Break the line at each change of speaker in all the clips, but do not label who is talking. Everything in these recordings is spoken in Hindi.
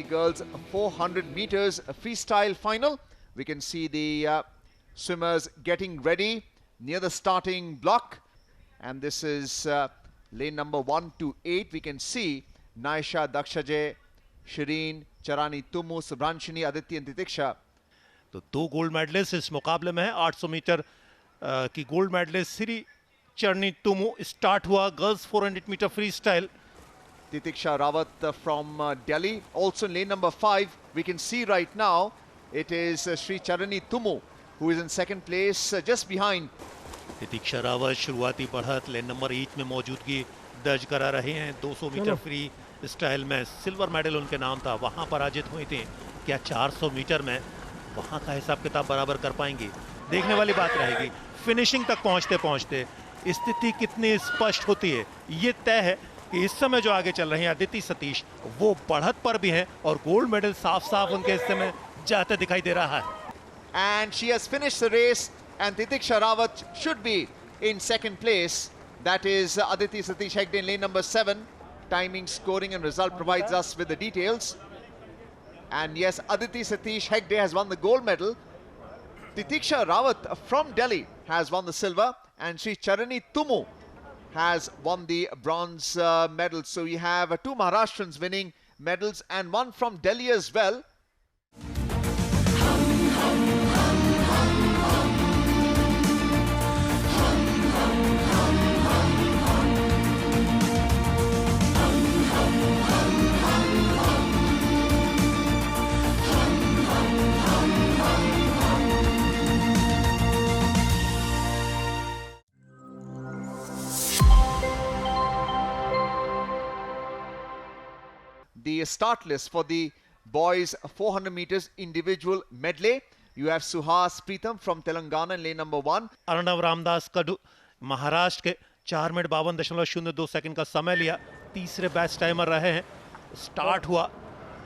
girls 400 meters freestyle final. We can see the swimmers getting ready near the starting block, and this is lane number 1 to 8. We can see Naisha, Dakshajay, Shireen, Charani Tumu, Subranshini, Aditi and Titiksha.
तो 2 गोल्ड मेडलिस्ट इस मुकाबले में है। 800 मीटर की गोल्ड मेडलिस्ट श्री चरनी तुमु स्टार्ट हुआ girls 400 metre freestyle.
Titiksha Rawat from Delhi. Also in lane number 5, we can see right now it is Sri Charani Tumu who is in second place, just behind.
Titiksha Rawat शुरुआती बढ़त लेन नंबर 8 में मौजूदगी दर्ज करा रहे हैं। 200 मीटर फ्री स्टाइल में सिल्वर मेडल उनके नाम था, वहां पराजित हुई थी। क्या 400 मीटर में वहां का हिसाब किताब बराबर कर पाएंगी? देखने वाली बात रहेगी। फिनिशिंग तक पहुंचते पहुंचते स्थिति कितनी स्पष्ट होती है ये तय है कि इस समय जो आगे चल रहे हैं अदिति सतीश वो बढ़त पर भी हैं और गोल्ड मेडल साफ साफ उनके हिस्से में जाते दिखाई दे रहा है।
And she has finished the race, and Titiksha Rawat should be in second place. That is Aditi Satish Hegde in lane number 7. Timing, scoring and result provides us with the details. And yes, Aditi Satish Hegde has won the gold medal. Titiksha Rawat from Delhi has won the silver, and Sri Charani Tumu has won the bronze medal. So we have 2 Maharashtrians winning medals and 1 from Delhi as well. The start list for the boys 400 meters individual medley. You have Suhas Pritam from Telangana in lane number 1.
Arnav Ramdas कड़ू महाराष्ट्र के 4 मिनट 52.02 सेकंड का समय लिया, तीसरे बेस्ट टाइमर रहे हैं। स्टार्ट हुआ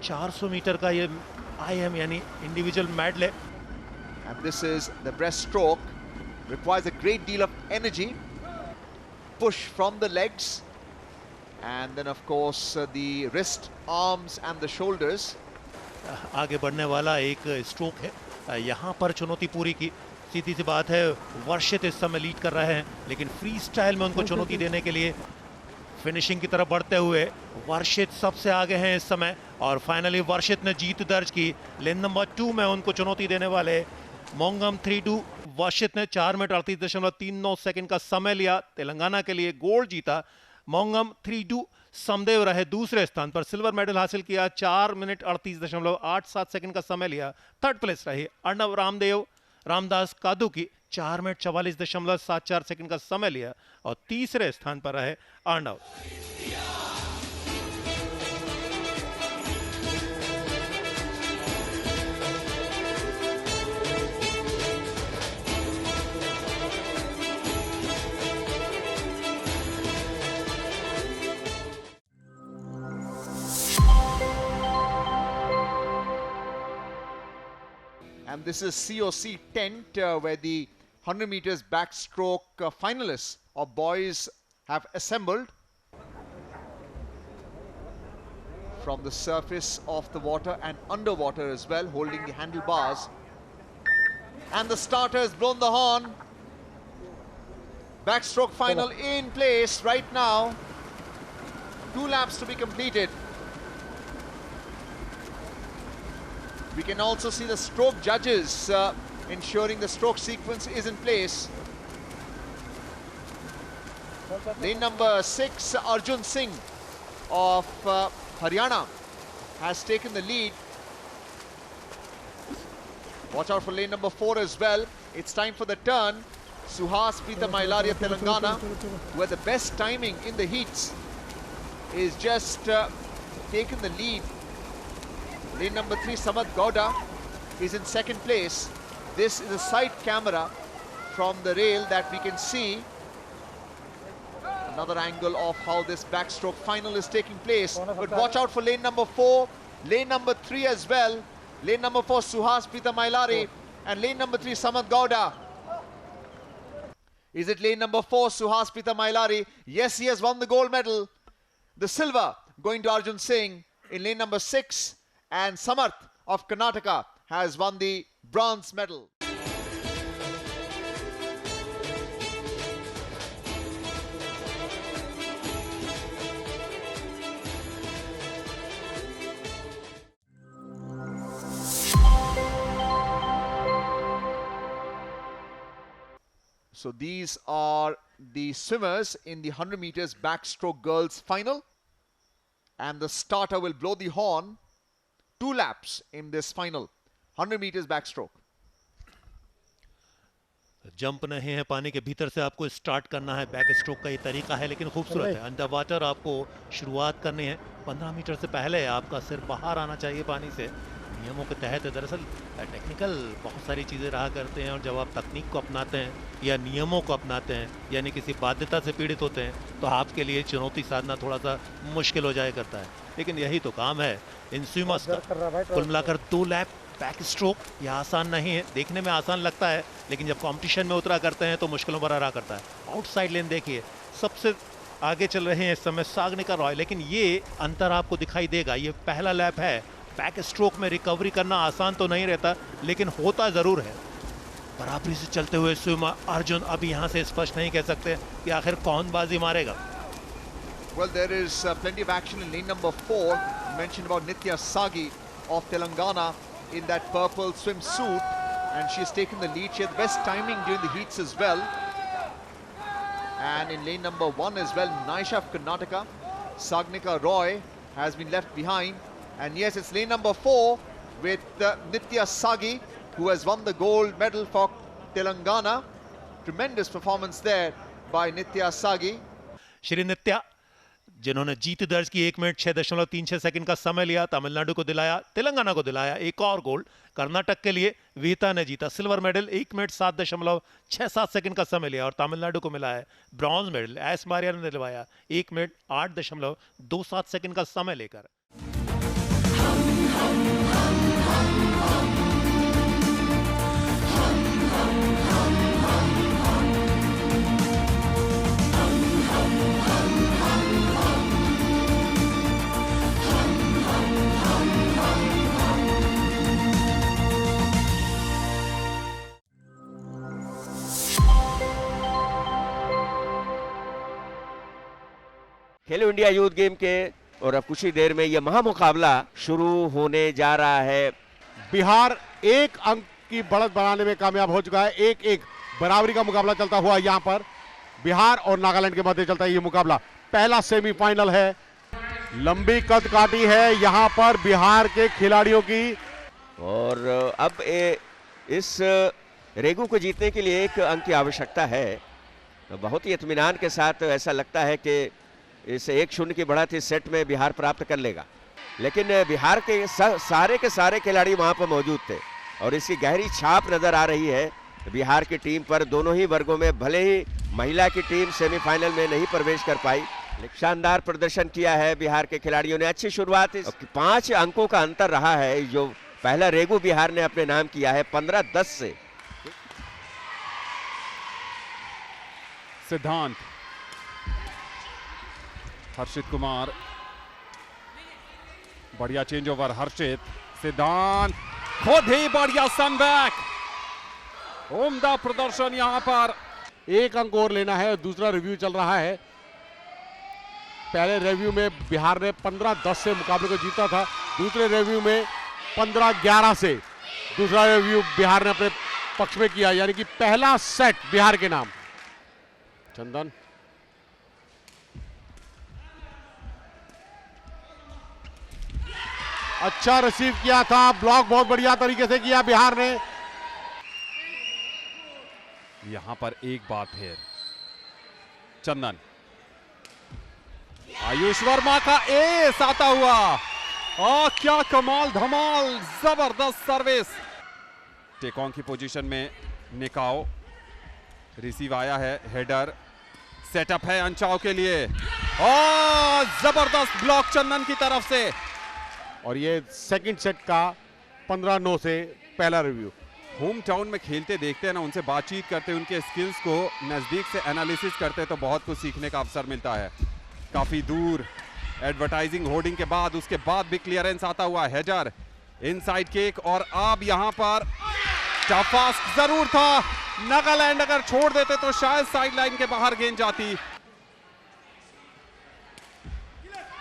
400 मीटर का ये IM यानी individual medley.
And this is the breaststroke. Requires a great deal of energy. Push from the legs. And then of course the wrist, arms and the shoulders.
आगे बढ़ने वाला एक स्ट्रोक है, यहाँ पर चुनौती पूरी की। सीधी सी बात है वर्षित इस समय लीड कर रहे हैं, लेकिन फ्री स्टाइल में उनको चुनौती देने के लिए फिनिशिंग की तरफ बढ़ते हुए वर्षित सबसे आगे हैं इस समय। और फाइनली वर्षित ने जीत दर्ज की। लेन नंबर 2 में उनको चुनौती देने वाले मोंगम 3-2 वर्षित ने 4 मिनट 38.39 सेकंड का समय लिया, तेलंगाना के लिए गोल्ड जीता। मोंगम 3-2 समदेव रहे दूसरे स्थान पर, सिल्वर मेडल हासिल किया, 4 मिनट 38.87 सेकंड का समय लिया। थर्ड प्लेस रही अर्णव रामदास कादू की 4 मिनट 44.74 सेकंड का समय लिया और तीसरे स्थान पर रहे Arnav.
And this is COC tent where the 100 meters backstroke finalists of boys have assembled. From the surface of the water and underwater as well, holding the handlebars. And the starter has blown the horn. Backstroke final in place right now. 2 laps to be completed. We can also see the stroke judges ensuring the stroke sequence is in place. Lane number 6, Arjun Singh of Haryana has taken the lead. Watch out for lane number 4 as well. It's time for the turn. Suhas Pritam Mailaria Telangana, who had the best timing in the heats, is just taken the lead. Lane number 3, Samad Gowda, is in second place. This is a side camera from the rail that we can see. Another angle of how this backstroke final is taking place. But watch out for lane number 4, lane number 3 as well. Lane number 4, Suhas Pritam Mailari, and lane number 3, Samad Gowda. Is it lane number 4, Suhas Pritam Mailari? Yes, he has won the gold medal. The silver going to Arjun Singh in lane number 6. and Samarth of Karnataka has won the bronze medal. So these are the swimmers in the 100 meters backstroke girls final, and the starter will blow the horn 2 laps in this final 100 meters backstroke.
Jump नहीं है, पानी के भीतर से आपको स्टार्ट करना है, बैक स्ट्रोक का ये तरीका है, लेकिन खूबसूरत है। अंडर वाटर आपको शुरुआत करनी है, 15 मीटर से पहले आपका सिर बाहर आना चाहिए पानी से। नियमों के तहत दरअसल टेक्निकल बहुत सारी चीज़ें रहा करते हैं, और जब आप तकनीक को अपनाते हैं या नियमों को अपनाते हैं, यानी किसी बाध्यता से पीड़ित होते हैं, तो आपके लिए चुनौती साधना थोड़ा सा मुश्किल हो जाया करता है। लेकिन यही तो काम है इन स्विमर्स का। कुल मिलाकर 2 लैप बैक स्ट्रोक, यह आसान नहीं है, देखने में आसान लगता है, लेकिन जब कंपटीशन में उतरा करते हैं तो मुश्किलों भरा रहा करता है। आउटसाइड लेन देखिए, सबसे आगे चल रहे हैं इस समय सागनिका रॉय, लेकिन ये अंतर आपको दिखाई देगा। ये पहला लैप है, बैक स्ट्रोक में रिकवरी करना आसान तो नहीं रहता, लेकिन होता जरूर है। बराबरी से चलते हुए स्विमर अर्जुन अभी यहाँ से स्पष्ट नहीं कह सकते कि आखिर कौन बाजी मारेगा।
Well, there is plenty of action in lane number 4. You mentioned about Nitya Sagi of Telangana in that purple swimsuit, and she's taken the lead. She had the best timing during the heats as well. And in lane number 1 as well, Naisha of Karnataka, Sagnika Roy has been left behind. And yes, it's lane number 4 with Nitya Sagi, who has won the gold medal for Telangana. Tremendous performance there by Nitya Sagi.
Shri नित्या, जिन्होंने जीत दर्ज की, 1 मिनट 6.36 सेकंड का समय लिया, तमिलनाडु को दिलाया, तेलंगाना को दिलाया एक और गोल्ड। कर्नाटक के लिए विहिता ने जीता सिल्वर मेडल, 1 मिनट 7.67 सेकंड का समय लिया, और तमिलनाडु को मिला है ब्रॉन्ज मेडल। एस मारिया ने दिलवाया 1 मिनट 8.27 सेकंड का समय लेकर।
खेलो इंडिया यूथ गेम के और अब कुछ ही देर में यह महामुकाबला शुरू होने जा रहा है।
बिहार 1 अंक की बढ़त बनाने में कामयाब हो चुका है। 1-1 बराबरी का मुकाबला चलता हुआ यहां पर बिहार और नागालैंड के मध्य चलता है ये मुकाबला। पहला सेमीफाइनल है, लंबी कद काटी है यहां पर बिहार के खिलाड़ियों की, और
अब इस रेगू को जीतने के लिए 1 अंक की आवश्यकता है। तो बहुत ही इत्मीनान के साथ ऐसा लगता है कि इस 1-0 की बढ़त इस सेट में बिहार प्राप्त कर लेगा, लेकिन बिहार के सारे के सारे खिलाड़ी वहां पर मौजूद थे, और इसकी गहरी छाप नजर आ रही है बिहार की टीम पर दोनों ही वर्गों में। भले ही महिला की टीम सेमीफाइनल में नहीं प्रवेश कर पाई, लेकिन शानदार प्रदर्शन किया है बिहार के खिलाड़ियों ने। अच्छी शुरुआत, 5 अंकों का अंतर रहा है जो पहला रेगू बिहार ने अपने नाम किया है 15-10 से।
सिद्धांत, हर्षित कुमार, बढ़िया चेंज ओवर। हर्षित, सिद्धांत, खुद ही बढ़िया सनबैक, उम्दा प्रदर्शन यहां पर। 1 अंक और लेना है, दूसरा रिव्यू चल रहा है। पहले रिव्यू में बिहार ने 15-10 से मुकाबले को जीता था, दूसरे रिव्यू में 15-11 से दूसरा रिव्यू बिहार ने अपने पक्ष में किया, यानी कि पहला सेट बिहार के नाम। चंदन, अच्छा रिसीव किया था, ब्लॉक बहुत बढ़िया तरीके से किया बिहार ने। यहां पर एक बार फिर चंदन, आयुष वर्मा का एस आता हुआ, और क्या कमाल धमाल, जबरदस्त सर्विस। टेक ऑन की पोजीशन में निकाओ, रिसीव आया है, हेडर सेटअप है अंचाओ के लिए, और जबरदस्त ब्लॉक चंदन की तरफ से। और ये सेकंड सेट का 15-9 से पहला रिव्यू। होम टाउन में खेलते देखते हैं ना, उनसे बातचीत करते, उनके स्किल्स को नजदीक से एनालिसिस करते तो बहुत कुछ सीखने का अवसर मिलता है। काफी दूर एडवर्टाइजिंग होर्डिंग के बाद उसके बाद भी क्लियरेंस आता हुआ हेडर, इनसाइड किक, और अब यहां पर टफ आस्क जरूर था। नागालैंड अगर छोड़ देते तो शायद साइडलाइन के बाहर गेंद जाती।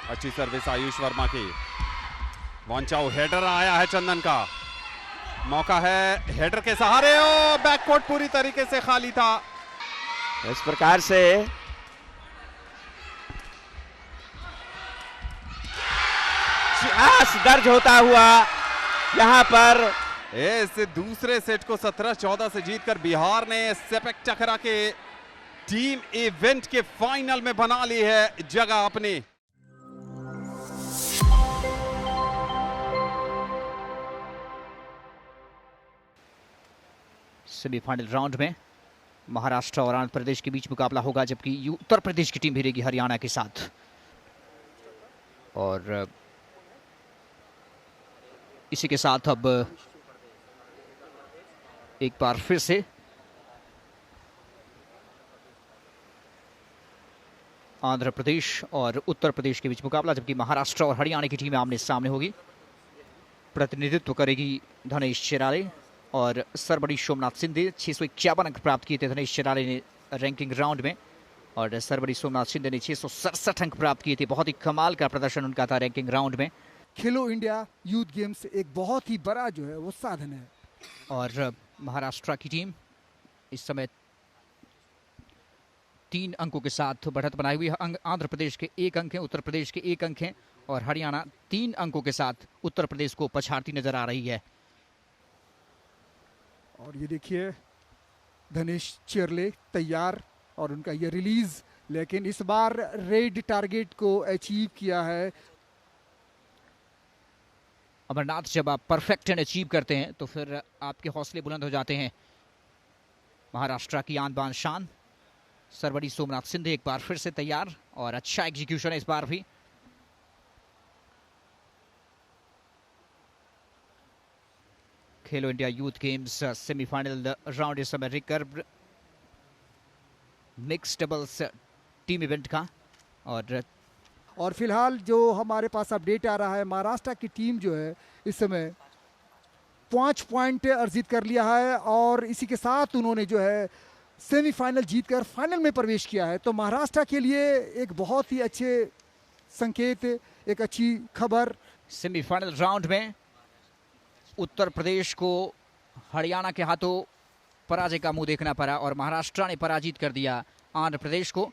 अच्छी सर्विस आयुष वर्मा की। वॉन्चाओ, हेडर आया है चंदन का, मौका है हेडर के सहारे। ओ बैककोर्ट पूरी तरीके से खाली था।
इस प्रकार से श्वास दर्ज होता हुआ यहां पर
इस दूसरे सेट को 17-14 से जीतकर बिहार ने सेपक टकरा के टीम इवेंट के फाइनल में बना ली है जगह अपनी।
सेमीफाइनल राउंड में महाराष्ट्र और आंध्र प्रदेश के बीच मुकाबला होगा, जबकि उत्तर प्रदेश की टीम भिड़ेगी हरियाणा के साथ। और इसी के साथ अब एक बार फिर से आंध्र प्रदेश और उत्तर प्रदेश के बीच मुकाबला, जबकि महाराष्ट्र और हरियाणा की टीमें आमने सामने होगी। प्रतिनिधित्व करेगी धनेश चिराले और सरबड़ी सोमनाथ सिंधे। 651 अंक प्राप्त किए थे धनेश चिराले ने रैंकिंग राउंड में, और सरबड़ी सोमनाथ सिंधे ने 667 अंक प्राप्त किए थे। बहुत ही कमाल का प्रदर्शन उनका था रैंकिंग राउंड में।
खेलो इंडिया यूथ गेम्स एक बहुत ही बड़ा जो है वो साधन है।
और महाराष्ट्र की टीम इस समय 3 अंकों के साथ बढ़त बनाई हुई है। आंध्र प्रदेश के 1 अंक हैं, उत्तर प्रदेश के 1 अंक हैं, और हरियाणा 3 अंकों के साथ उत्तर प्रदेश को पछाड़ती नजर आ रही है।
और ये देखिए धनेश चिरले तैयार, और उनका ये रिलीज, लेकिन इस बार रेड टारगेट को अचीव किया है।
अमरनाथ, जब आप परफेक्ट एंड अचीव करते हैं तो फिर आपके हौसले बुलंद हो जाते हैं। महाराष्ट्र की आन बान शान सरबड़ी सोमनाथ सिंधे एक बार फिर से तैयार, और अच्छा एग्जीक्यूशन है इस बार भी। खेलो India youth games semifinal round इस समय recurve mix doubles team event का। और
फिलहाल जो हमारे पास अपडेट आ रहा है, महाराष्ट्र की टीम जो है इस समय 5 पॉइंट अर्जित कर लिया है, और इसी के साथ उन्होंने जो है सेमीफाइनल जीतकर फाइनल में प्रवेश किया है। तो महाराष्ट्र के लिए एक बहुत ही अच्छे संकेत, एक अच्छी खबर।
सेमीफाइनल राउंड में उत्तर प्रदेश को हरियाणा के हाथों पराजय का मुंह देखना पड़ा, और महाराष्ट्र ने पराजित कर दिया आंध्र प्रदेश को।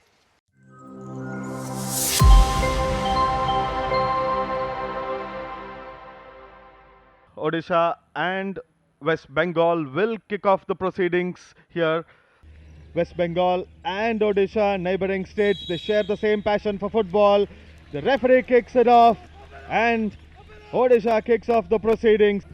Odisha and West Bengal will kick off the proceedings here. West Bengal and Odisha, neighboring states, they share the same passion for football. The referee kicks it off and Odisha kicks off the proceedings.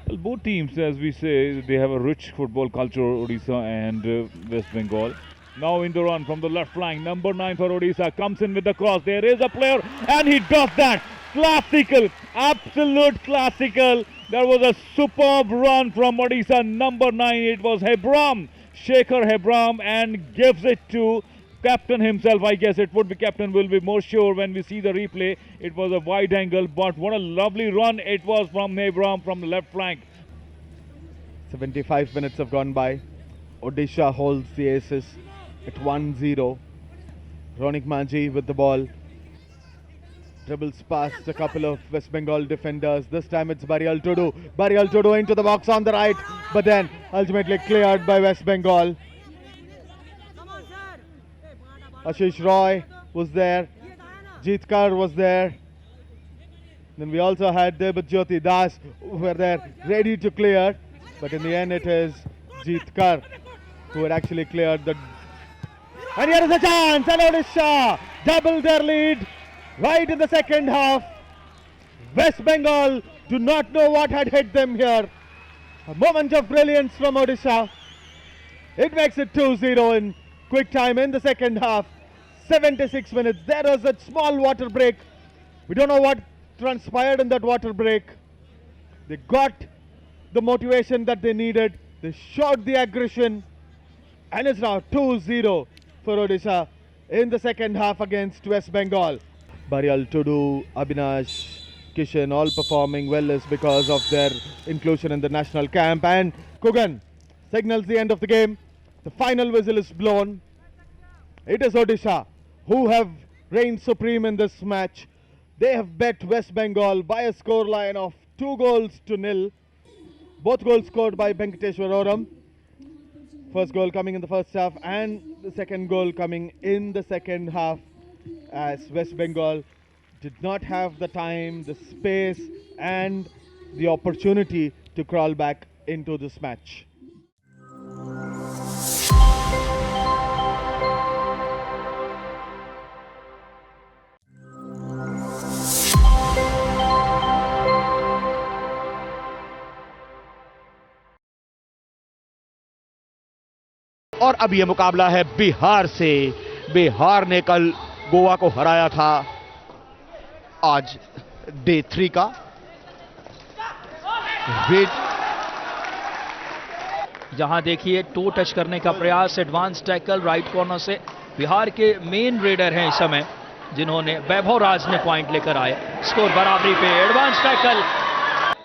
Well, both teams, as we say, they have a rich football culture, Odisha and West Bengal. Now in the run from the left flank, number 9 for Odisha comes in with the cross. There is a player and he does that. Classical, absolute classical. There was a superb run from Odisha, number 9. It was Hebram, Shekhar Hebram, and gives it to captain himself. I guess it would be captain, will be more sure when we see the replay. It was a wide angle, but what a lovely run it was from Hebram from the left flank.
75 minutes have gone by. Odisha holds the aces at 1-0. Ronik Manji with the ball. Dribbles past a couple of West Bengal defenders. This time it's Barial Tudu. Barial Tudu into the box on the right, but then ultimately cleared by West Bengal. Ashish Roy was there. Jeetkar was there. Then we also had Debit Jyoti Das who were there ready to clear. But in the end it is Jeetkar who had actually cleared the... And here is a chance! And Odisha double their lead right in the second half. West Bengal do not know what had hit them here. A moment of brilliance from Odisha. It makes it 2-0 in quick time in the second half. 76 minutes. There was a small water break. We don't know what transpired in that water break. They got the motivation that they needed. They showed the aggression. And it's now 2-0 for Odisha in the second half against West Bengal. Barial, Tudu, Abhinash, Kishan all performing well is because of their inclusion in the national camp. And Kugan signals the end of the game. The final whistle is blown. It is Odisha who have reigned supreme in this match. They have bet West Bengal by a scoreline of 2-0. Both goals scored by Venkateshwar Oram. First goal coming in the first half and the second goal coming in the second half, as West Bengal did not have the time, the space and the opportunity to crawl back into this match.
और अब यह मुकाबला है बिहार से। बिहार ने कल गोवा को हराया था। आज डे 3 का
जहां देखिए टो टच करने का प्रयास, एडवांस टैकल राइट कॉर्नर से। बिहार के मेन रेडर हैं इस समय जिन्होंने वैभव राज ने पॉइंट लेकर आए। स्कोर बराबरी पे, एडवांस टैकल,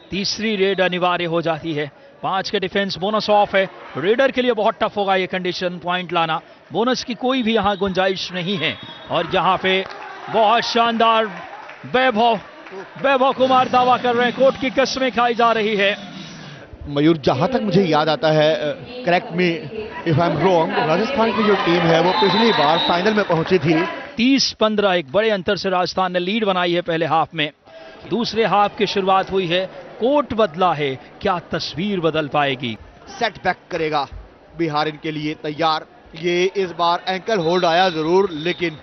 तीसरी रेड अनिवार्य हो जाती है। 5 के डिफेंस, बोनस ऑफ है। रेडर के लिए बहुत टफ होगा ये कंडीशन, पॉइंट लाना। बोनस की कोई भी यहां गुंजाइश नहीं है। और यहां पे बहुत शानदार वैभव कुमार दावा कर रहे हैं, कोर्ट की कसमें खाई जा रही है।
मयूर, जहां तक मुझे याद आता है, correct me if I am wrong, Rajasthan की जो टीम है वो पिछली बार फाइनल में पहुंची थी।
30-15 एक बड़े अंतर से राजस्थान ने लीड बनाई है पहले हाफ में। दूसरे हाफ की शुरुआत हुई है, कोर्ट बदला है, क्या तस्वीर बदल पाएगी?
सेटबैक करेगा बिहार इनके लिए तैयार। ये इस बार एंकल होल्ड आया जरूर, लेकिन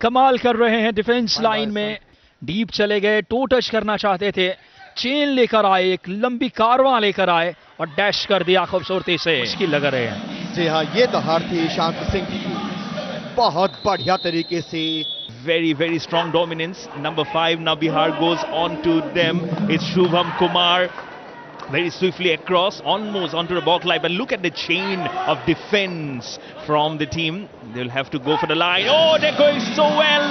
कमाल कर रहे हैं डिफेंस लाइन में। डीप चले गए, टो टच करना चाहते थे, चेन लेकर आए, एक लंबी कारवां लेकर आए और डैश कर दिया खूबसूरती से। मुश्किल लग रहे हैं।
जी हाँ, ये दहाड़ थी शांत सिंह की, बहुत बढ़िया तरीके से।
Very strong dominance. Number 5 now Bihar goes on to them. It's Shubham Kumar very swiftly across, almost onto the ball line. But look at the chain of defense from the team. They'll have to go for the line. Oh, they're going so well.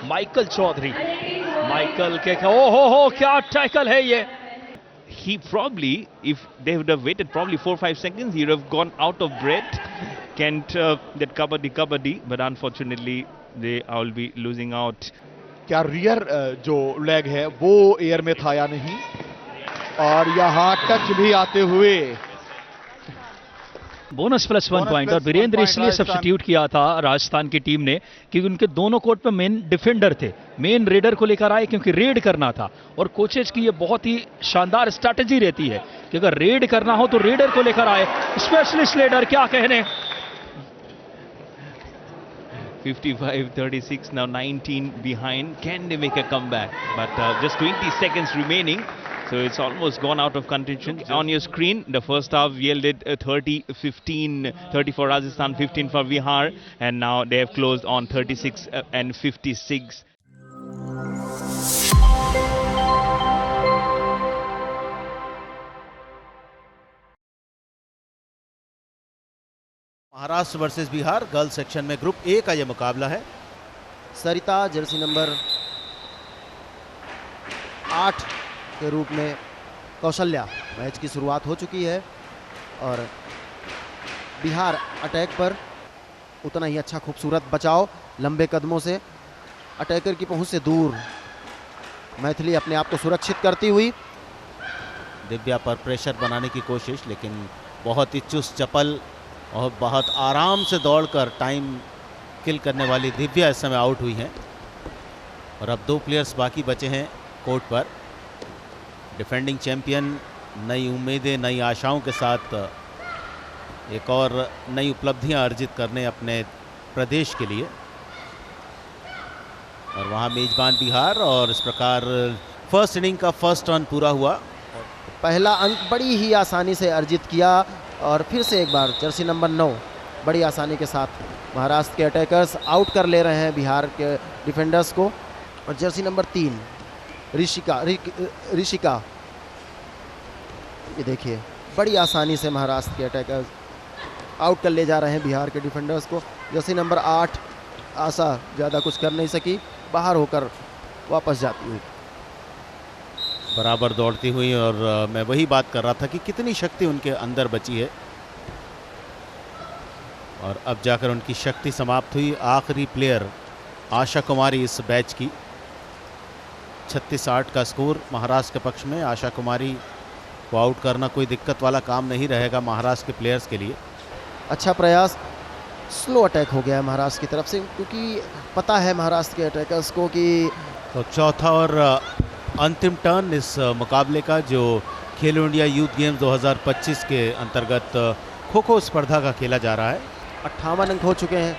Michael Chaudhary, Michael के हो क्या टैकल है ये।
He probably, if they would have waited probably 4-5 seconds, he would have gone out of breath. Can't that kabaddi, but unfortunately they all be losing out.
क्या रियर जो लेग है वो एयर में था या नहीं? और यहाँ टच भी आते हुए
बोनस +1 पॉइंट। और वीरेंद्र इसलिए सब्स्टिट्यूट किया था राजस्थान की टीम ने क्योंकि उनके दोनों कोर्ट पे मेन डिफेंडर थे। मेन रेडर को लेकर आए क्योंकि रेड करना था। और कोचेज की ये बहुत ही शानदार स्ट्रैटेजी रहती है कि अगर रेड करना हो तो रेडर को लेकर आए, स्पेशलिस्ट रेडर। क्या कहने।
55-36 now, 19 behind. Can they make a comeback? But just 20 seconds remaining, so it's almost gone out of contention. On your screen, the first half yielded 30-15, 30 for Rajasthan, 15 for Bihar, and now they have closed on 36 and 56.
Maharashtra versus Bihar girls section में ग्रुप ए का यह मुकाबला है। सरिता जर्सी नंबर 8 के रूप में कौशल्या। मैच की शुरुआत हो चुकी है और बिहार अटैक पर उतना ही अच्छा खूबसूरत बचाव, लंबे कदमों से अटैकर की पहुंच से दूर मैथिली अपने आप को सुरक्षित करती हुई। दिव्या पर प्रेशर बनाने की कोशिश, लेकिन बहुत ही चुस्त चपल और बहुत आराम से दौड़कर टाइम किल करने वाली दिव्या इस समय आउट हुई हैं। और अब 2 प्लेयर्स बाकी बचे हैं कोर्ट पर। डिफेंडिंग चैंपियन नई उम्मीदें, नई आशाओं के साथ एक और नई उपलब्धियां अर्जित करने अपने प्रदेश के लिए। और वहां मेजबान बिहार। और इस प्रकार फर्स्ट इनिंग का फर्स्ट रन पूरा हुआ। पहला अंक बड़ी ही आसानी से अर्जित किया और फिर से एक बार जर्सी नंबर 9 बड़ी आसानी के साथ महाराष्ट्र के अटैकर्स आउट कर ले रहे हैं बिहार के डिफेंडर्स को। और जर्सी नंबर 3 ऋषिका, ये देखिए बड़ी आसानी से महाराष्ट्र के अटैकर्स आउट कर ले जा रहे हैं बिहार के डिफेंडर्स को। जर्सी नंबर 8 आशा ज़्यादा कुछ कर नहीं सकी। बाहर होकर वापस जाती हुई।
बराबर दौड़ती हुई, और मैं वही बात कर रहा था कि कितनी शक्ति उनके अंदर बची है, और अब जाकर उनकी शक्ति समाप्त हुई। आखिरी प्लेयर आशा कुमारी इस बैच की। 36-8 का स्कोर महाराष्ट्र के पक्ष में। आशा कुमारी को आउट करना कोई दिक्कत वाला काम नहीं रहेगा महाराष्ट्र के प्लेयर्स के लिए।
अच्छा प्रयास, स्लो अटैक हो गया है महाराष्ट्र की तरफ से, क्योंकि पता है महाराष्ट्र के अटैकर्स को कि
तो चौथा और अंतिम टर्न इस मुकाबले का, जो खेलो इंडिया यूथ गेम्स 2025 के अंतर्गत खो खो स्पर्धा का खेला जा रहा है।
58 अंक हो चुके हैं।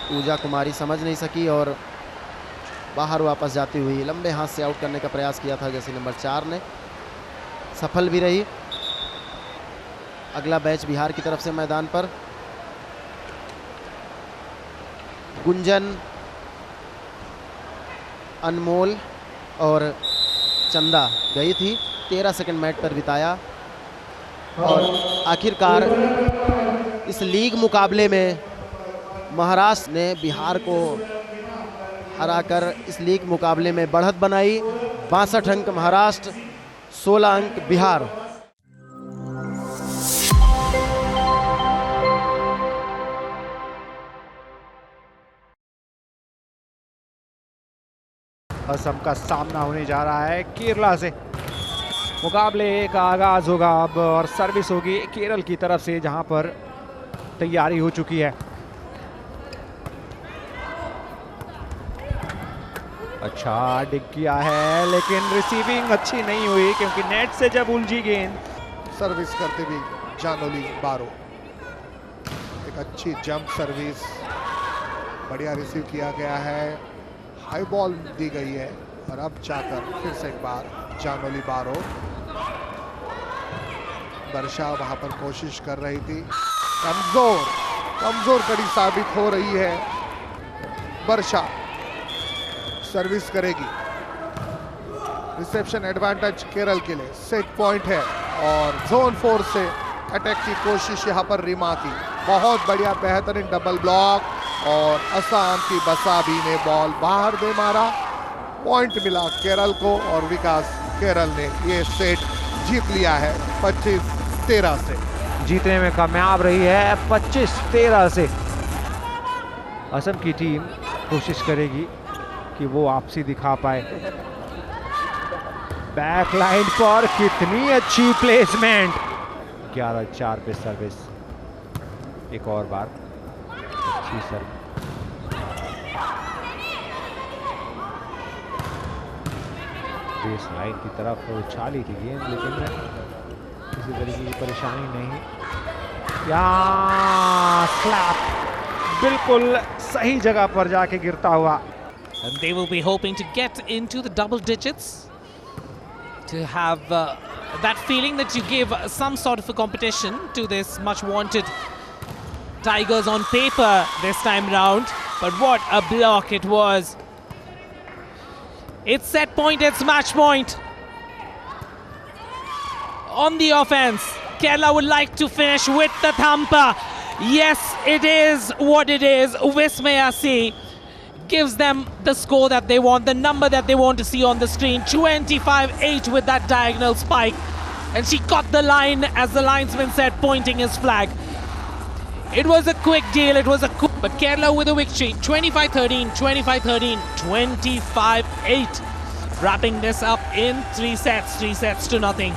पूजा कुमारी समझ नहीं सकी और बाहर वापस जाती हुई लंबे हाथ से आउट करने का प्रयास किया था जैसे नंबर 4 ने, सफल भी रही। अगला बैच बिहार की तरफ से मैदान पर। गुंजन, अनमोल और चंदा गई थी। 13 सेकंड मैट पर बिताया और आखिरकार इस लीग मुकाबले में महाराष्ट्र ने बिहार को हराकर इस लीग मुकाबले में बढ़त बनाई। 62 अंक महाराष्ट्र, 16 अंक बिहार।
असम का सामना होने जा रहा है केरला से। मुकाबले का आगाज होगा अब और सर्विस होगी केरल की तरफ से, जहां पर तैयारी हो चुकी है। अच्छा डिग किया है, लेकिन रिसीविंग अच्छी नहीं हुई क्योंकि नेट से जब उलझी गेंद।
सर्विस करते भी जानोली बारो, एक अच्छी जंप सर्विस, बढ़िया रिसीव किया गया है, हाई बॉल दी गई है और अब जाकर फिर से एक बार जानोली बारो। वर्षा वहां पर कोशिश कर रही थी, कमजोर कड़ी साबित हो रही है। वर्षा सर्विस करेगी, रिसेप्शन एडवांटेज केरल के लिए, सेट पॉइंट है और जोन 4 से अटैक की कोशिश यहां पर रीमा की। बहुत बढ़िया बेहतरीन डबल ब्लॉक और असम की बसाबी ने बॉल बाहर दे मारा। पॉइंट मिला केरल को और विकास केरल ने ये सेट जीत लिया है 25-13 से।
जीतने में कामयाब रही है 25-13 से। असम की टीम कोशिश करेगी कि वो वापसी दिखा पाए। बैक लाइन पर कितनी अच्छी प्लेसमेंट, 11-4 पे सर्विस। एक और बार अच्छी सर्विस, बेस लाइन की तरफ उछाली थी गेंद, लेकिन किसी तरीके की परेशानी नहीं। या स्लैप बिल्कुल सही जगह पर जाके गिरता हुआ।
And they will be hoping to get into the double digits, to have that feeling that you give some sort of a competition to this much wanted Tigers on paper this time round. But what a block it was. It's set point, it's match point. On the offense, Kerala would like to finish with the thumper. Yes, it is what it is. Vismaya C gives them the score that they want, the number that they want to see on the screen. 25-8 with that diagonal spike. And she caught the line, as the linesman said, pointing his flag. It was a quick deal, it was a quick, but Kerala with a victory. 25-13, 25-13, 25-8. Wrapping this up in 3 sets to nothing.